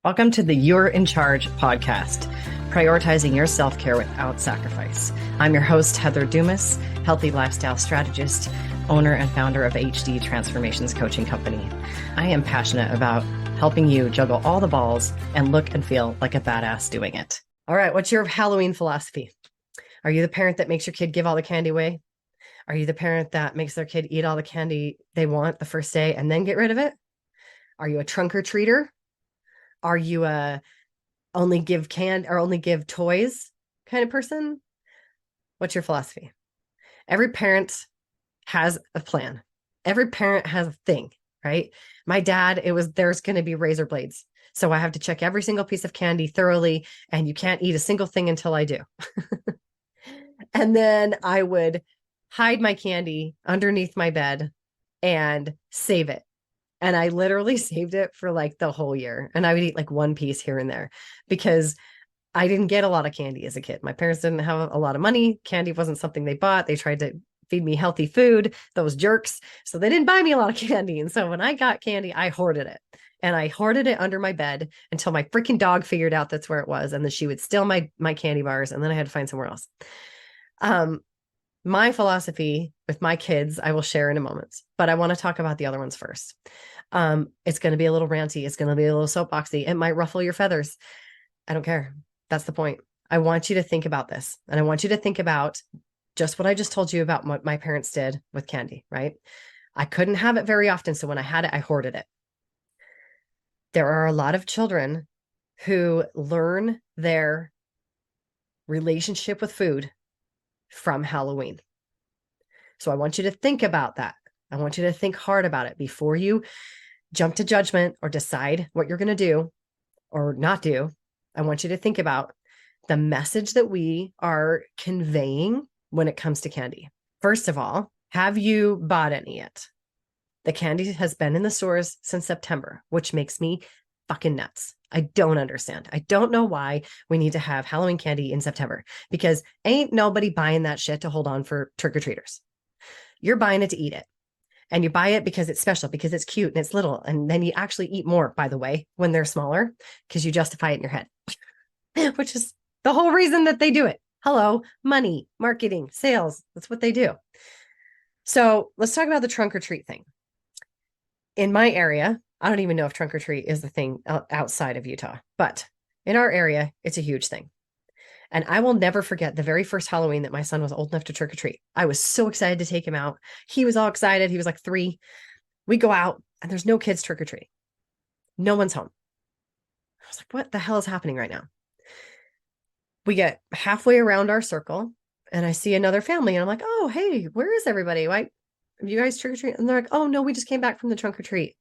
Welcome to the You're in Charge podcast, prioritizing your self-care without sacrifice. I'm your host, Heather Dumas, healthy lifestyle strategist, owner and founder of HD Transformations Coaching Company. I am passionate about helping you juggle all the balls and look and feel like a badass doing it. All right, what's your Halloween philosophy? Are you the parent that makes your kid give all the candy away? Are you the parent that makes their kid eat all the candy they want the first day and then get rid of it? Are you a trunk or treater? Are you a only give toys kind of person? What's your philosophy? Every parent has a plan. Every parent has a thing, right? My dad, there's going to be razor blades. So I have to check every single piece of candy thoroughly, and you can't eat a single thing until I do. And then I would hide my candy underneath my bed and save it. And I literally saved it for like the whole year. And I would eat like one piece here and there because I didn't get a lot of candy as a kid. My parents didn't have a lot of money. Candy wasn't something they bought. They tried to feed me healthy food, those jerks. So they didn't buy me a lot of candy. And so when I got candy, I hoarded it. And I hoarded it under my bed until my freaking dog figured out that's where it was. And then she would steal my candy bars. And then I had to find somewhere else. My philosophy with my kids, I will share in a moment, but I want to talk about the other ones first. It's going to be a little ranty. It's going to be a little soapboxy. It might ruffle your feathers. I don't care. That's the point. I want you to think about this. And I want you to think about just what I just told you about what my parents did with candy, right? I couldn't have it very often. So when I had it, I hoarded it. There are a lot of children who learn their relationship with food from Halloween. So I want you to think about that. I want you to think hard about it before you jump to judgment or decide what you're going to do or not do. I want you to think about the message that we are conveying when it comes to candy. First of all, have you bought any yet? The candy has been in the stores since September, which makes me fucking nuts. I don't understand. I don't know why we need to have Halloween candy in September because ain't nobody buying that shit to hold on for trick-or-treaters. You're buying it to eat it. And you buy it because it's special, because it's cute and it's little. And then you actually eat more, by the way, when they're smaller, because you justify it in your head, which is the whole reason that they do it. Hello, money, marketing, sales. That's what they do. So let's talk about the trunk or treat thing. In my area, I don't even know if trunk or treat is the thing outside of Utah, but in our area, it's a huge thing. And I will never forget the very first Halloween that my son was old enough to trick or treat. I was so excited to take him out. He was all excited. He was like 3. We go out and there's no kids trick or treating. No one's home. I was like, what the hell is happening right now? We get halfway around our circle and I see another family and I'm like, oh, hey, where is everybody? Why you guys trick or treat? And they're like, oh no, we just came back from the trunk or treat.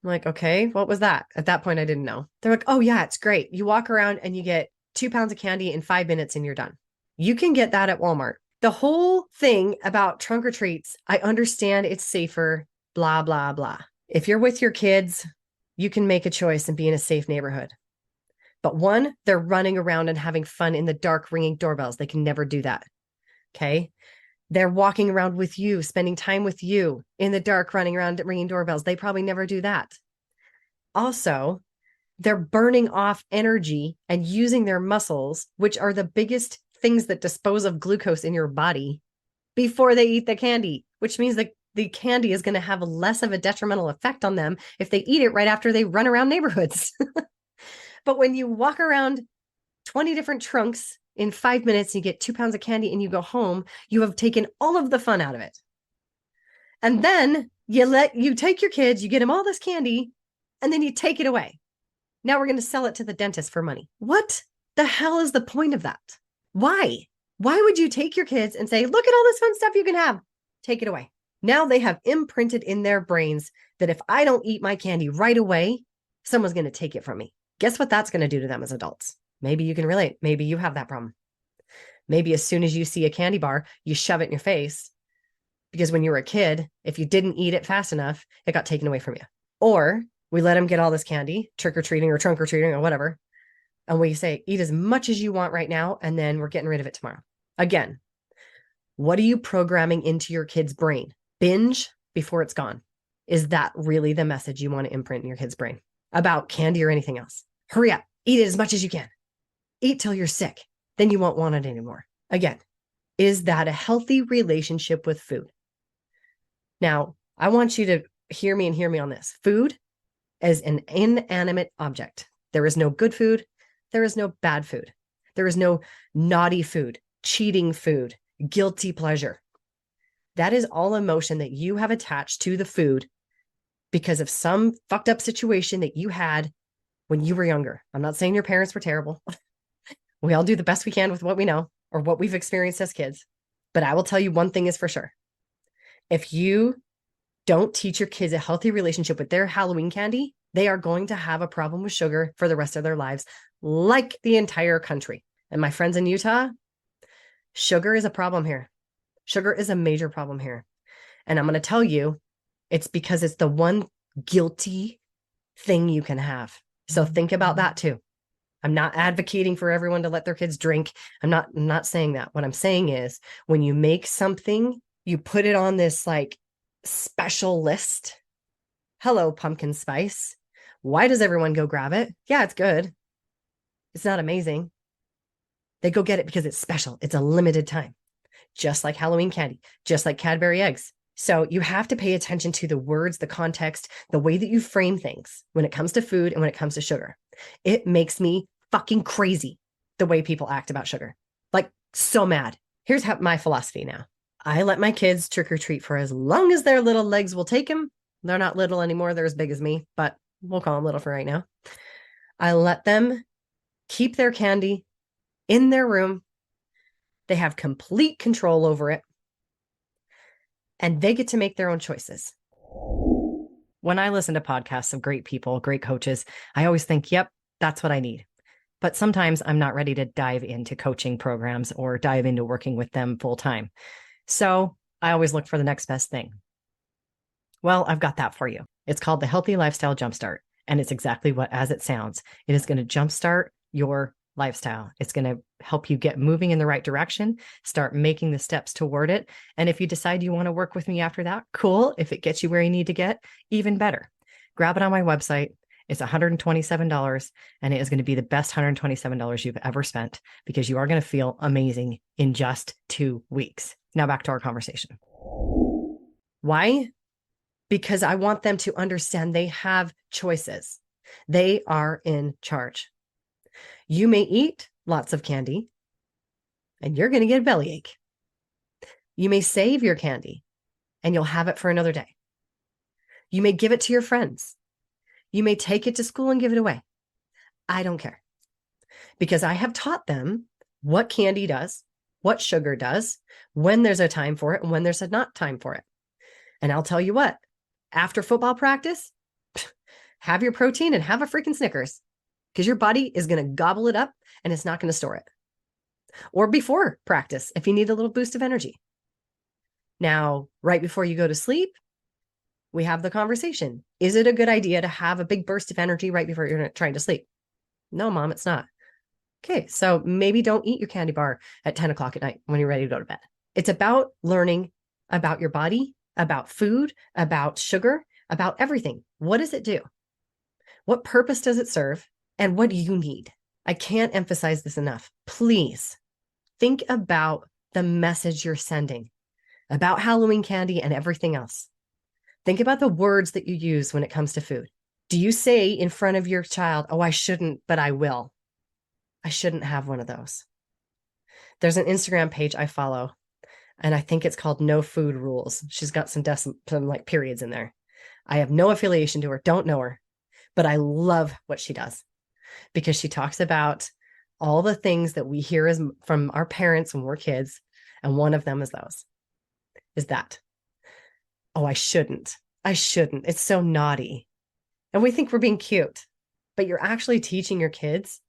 I'm like, okay, what was that? At that point, I didn't know. They're like, oh yeah, it's great. You walk around and you get 2 pounds of candy in 5 minutes and you're done. You can get that at Walmart. The whole thing about trunk or treats, I understand it's safer, blah, blah, blah. If you're with your kids, you can make a choice and be in a safe neighborhood. But one, they're running around and having fun in the dark, ringing doorbells. They can never do that. Okay. They're walking around with you, spending time with you in the dark, running around, ringing doorbells. They probably never do that. Also, they're burning off energy and using their muscles, which are the biggest things that dispose of glucose in your body before they eat the candy, which means that the candy is going to have less of a detrimental effect on them if they eat it right after they run around neighborhoods. But when you walk around 20 different trunks in 5 minutes, you get 2 pounds of candy and you go home, you have taken all of the fun out of it. And then you take your kids, you get them all this candy, and then you take it away. Now we're going to sell it to the dentist for money. What the hell is the point of that? Why? Why would you take your kids and say, look at all this fun stuff you can have? Take it away. Now they have imprinted in their brains that if I don't eat my candy right away, someone's going to take it from me. Guess what that's going to do to them as adults? Maybe you can relate. Maybe you have that problem. Maybe as soon as you see a candy bar, you shove it in your face because when you were a kid, if you didn't eat it fast enough, it got taken away from you. Or we let them get all this candy, trick-or-treating or trunk-or-treating or whatever. And we say, eat as much as you want right now, and then we're getting rid of it tomorrow. Again, what are you programming into your kid's brain? Binge before it's gone. Is that really the message you want to imprint in your kid's brain? about candy or anything else. Hurry up, eat it as much as you can. Eat till you're sick. Then you won't want it anymore. Again, is that a healthy relationship with food? Now, I want you to hear me on this. Food is an inanimate object. There is no good food. There is no bad food. There is no naughty food, cheating food, guilty pleasure. That is all emotion that you have attached to the food because of some fucked up situation that you had when you were younger. I'm not saying your parents were terrible. We all do the best we can with what we know or what we've experienced as kids. But I will tell you one thing is for sure. If you don't teach your kids a healthy relationship with their Halloween candy, they are going to have a problem with sugar for the rest of their lives, like the entire country. And my friends in Utah, sugar is a problem here. Sugar is a major problem here. And I'm going to tell you, it's because it's the one guilty thing you can have. So think about that too. I'm not advocating for everyone to let their kids drink. I'm not saying that. What I'm saying is when you make something, you put it on this like special list. Hello, pumpkin spice. Why does everyone go grab it? Yeah, it's good. It's not amazing. They go get it because it's special. It's a limited time, just like Halloween candy, just like Cadbury eggs. So you have to pay attention to the words, the context, the way that you frame things when it comes to food and when it comes to sugar. It makes me fucking crazy the way people act about sugar. Like so mad. Here's my philosophy now. I let my kids trick or treat for as long as their little legs will take them. They're not little anymore. They're as big as me, but we'll call them little for right now. I let them keep their candy in their room. They have complete control over it. And they get to make their own choices. When I listen to podcasts of great people, great coaches, I always think, yep, that's what I need. But sometimes I'm not ready to dive into coaching programs or dive into working with them full time. So I always look for the next best thing. Well, I've got that for you. It's called the Healthy Lifestyle Jumpstart. And it's exactly what, as it sounds, it is going to jumpstart your lifestyle. It's going to help you get moving in the right direction, start making the steps toward it. And if you decide you want to work with me after that, cool. If it gets you where you need to get, even better. Grab it on my website. It's $127, and it is going to be the best $127 you've ever spent because you are going to feel amazing in just 2 weeks. Now back to our conversation. Why? Because I want them to understand they have choices. They are in charge. You may eat lots of candy and you're going to get a bellyache. You may save your candy and you'll have it for another day. You may give it to your friends. You may take it to school and give it away. I don't care because I have taught them what candy does, what sugar does, when there's a time for it and when there's a not time for it. And I'll tell you what, after football practice, have your protein and have a freaking Snickers because your body is going to gobble it up and it's not going to store it. Or before practice, if you need a little boost of energy. Now, right before you go to sleep, we have the conversation. Is it a good idea to have a big burst of energy right before you're trying to sleep? No, Mom, it's not. Okay, so maybe don't eat your candy bar at 10 o'clock at night when you're ready to go to bed. It's about learning about your body, about food, about sugar, about everything. What does it do? What purpose does it serve? And what do you need? I can't emphasize this enough. Please think about the message you're sending about Halloween candy and everything else. Think about the words that you use when it comes to food. Do you say in front of your child, oh, I shouldn't, but I will? I shouldn't have one of those. There's an Instagram page I follow, and I think it's called No Food Rules. She's got some like periods in there. I have no affiliation to her, don't know her, but I love what she does because she talks about all the things that we hear from our parents when we're kids. And one of them is that, oh, I shouldn't. It's so naughty. And we think we're being cute, but you're actually teaching your kids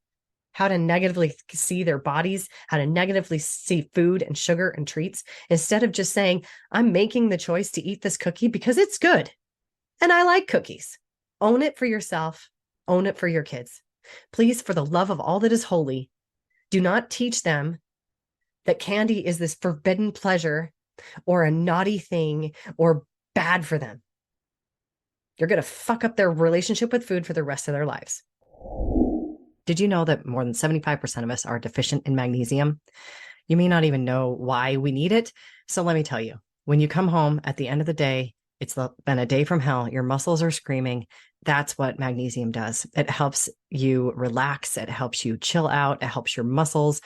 how to negatively see their bodies, how to negatively see food and sugar and treats, instead of just saying, I'm making the choice to eat this cookie because it's good. And I like cookies. Own it for yourself. Own it for your kids. Please, for the love of all that is holy, do not teach them that candy is this forbidden pleasure or a naughty thing or bad for them. You're going to fuck up their relationship with food for the rest of their lives. Did you know that more than 75% of us are deficient in magnesium? You may not even know why we need it. So let me tell you, when you come home at the end of the day, it's been a day from hell. Your muscles are screaming. That's what magnesium does. It helps you relax. It helps you chill out. It helps your muscles.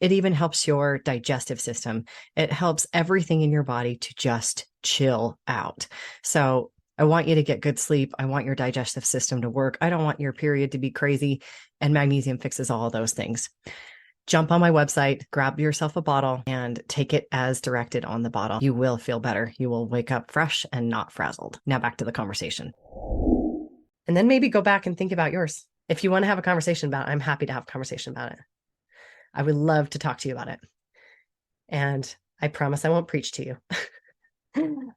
It even helps your digestive system. It helps everything in your body to just chill out. So I want you to get good sleep. I want your digestive system to work. I don't want your period to be crazy. And magnesium fixes all of those things. Jump on my website, grab yourself a bottle, and take it as directed on the bottle. You will feel better. You will wake up fresh and not frazzled. Now back to the conversation. And then maybe go back and think about yours. If you want to have a conversation about it, I'm happy to have a conversation about it. I would love to talk to you about it. And I promise I won't preach to you.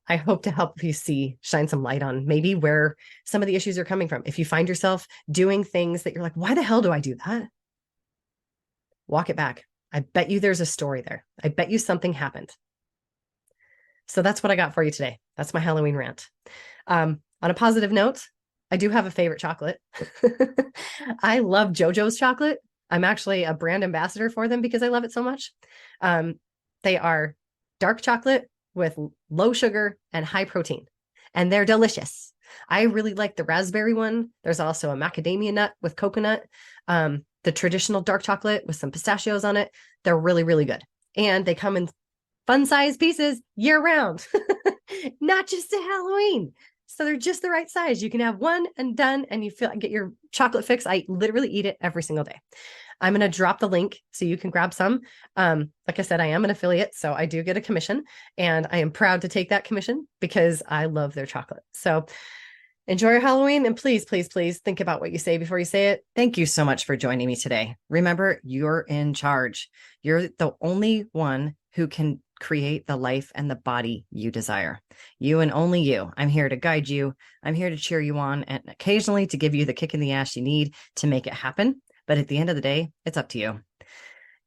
I hope to help you shine some light on maybe where some of the issues are coming from. If you find yourself doing things that you're like, why the hell do I do that? Walk it back. I bet you there's a story there. I bet you something happened. So that's what I got for you today. That's my Halloween rant. On a positive note, I do have a favorite chocolate. I love JoJo's chocolate. I'm actually a brand ambassador for them because I love it so much. They are dark chocolate with low sugar and high protein, and they're delicious. I really like the raspberry one. There's also a macadamia nut with coconut. The traditional dark chocolate with some pistachios on it. They're really, really good. And they come in fun size pieces year round, not just at Halloween. So they're just the right size. You can have one and done, and you get your chocolate fix. I literally eat it every single day. I'm going to drop the link so you can grab some. Like I said, I am an affiliate, so I do get a commission, and I am proud to take that commission because I love their chocolate. So enjoy your Halloween, and please, please, please think about what you say before you say it. Thank you so much for joining me today. Remember, you're in charge. You're the only one who can create the life and the body you desire. You and only you. I'm here to guide you. I'm here to cheer you on, and occasionally to give you the kick in the ass you need to make it happen. But at the end of the day, it's up to you.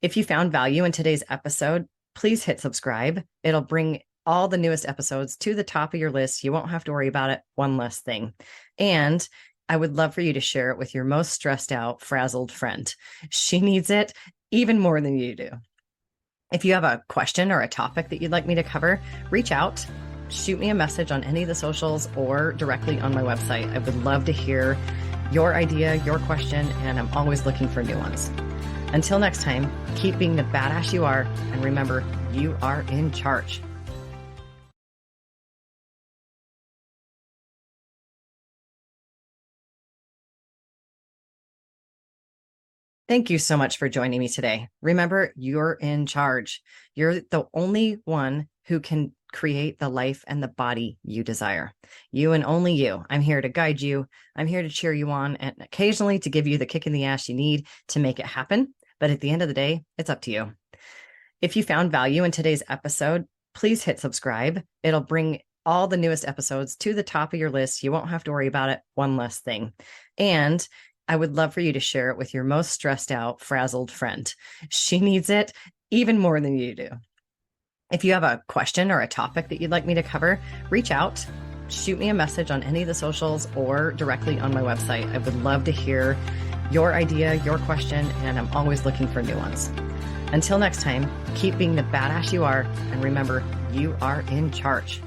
If you found value in today's episode, please hit subscribe. It'll bring all the newest episodes to the top of your list. You won't have to worry about it. One less thing. And I would love for you to share it with your most stressed out, frazzled friend. She needs it even more than you do. If you have a question or a topic that you'd like me to cover, reach out, shoot me a message on any of the socials or directly on my website. I would love to hear your idea, your question, and I'm always looking for new ones. Until next time, keep being the badass you are, and remember, you are in charge. Thank you so much for joining me today. Remember, you're in charge. You're the only one who can create the life and the body you desire. You and only you. I'm here to guide you. I'm here to cheer you on, and occasionally to give you the kick in the ass you need to make it happen. But at the end of the day, it's up to you. If you found value in today's episode, please hit subscribe. It'll bring all the newest episodes to the top of your list. You won't have to worry about it. One less thing. And I would love for you to share it with your most stressed out, frazzled friend. She needs it even more than you do. If you have a question or a topic that you'd like me to cover, reach out, shoot me a message on any of the socials or directly on my website. I would love to hear your idea, your question, and I'm always looking for new ones. Until next time, keep being the badass you are, and remember, you are in charge.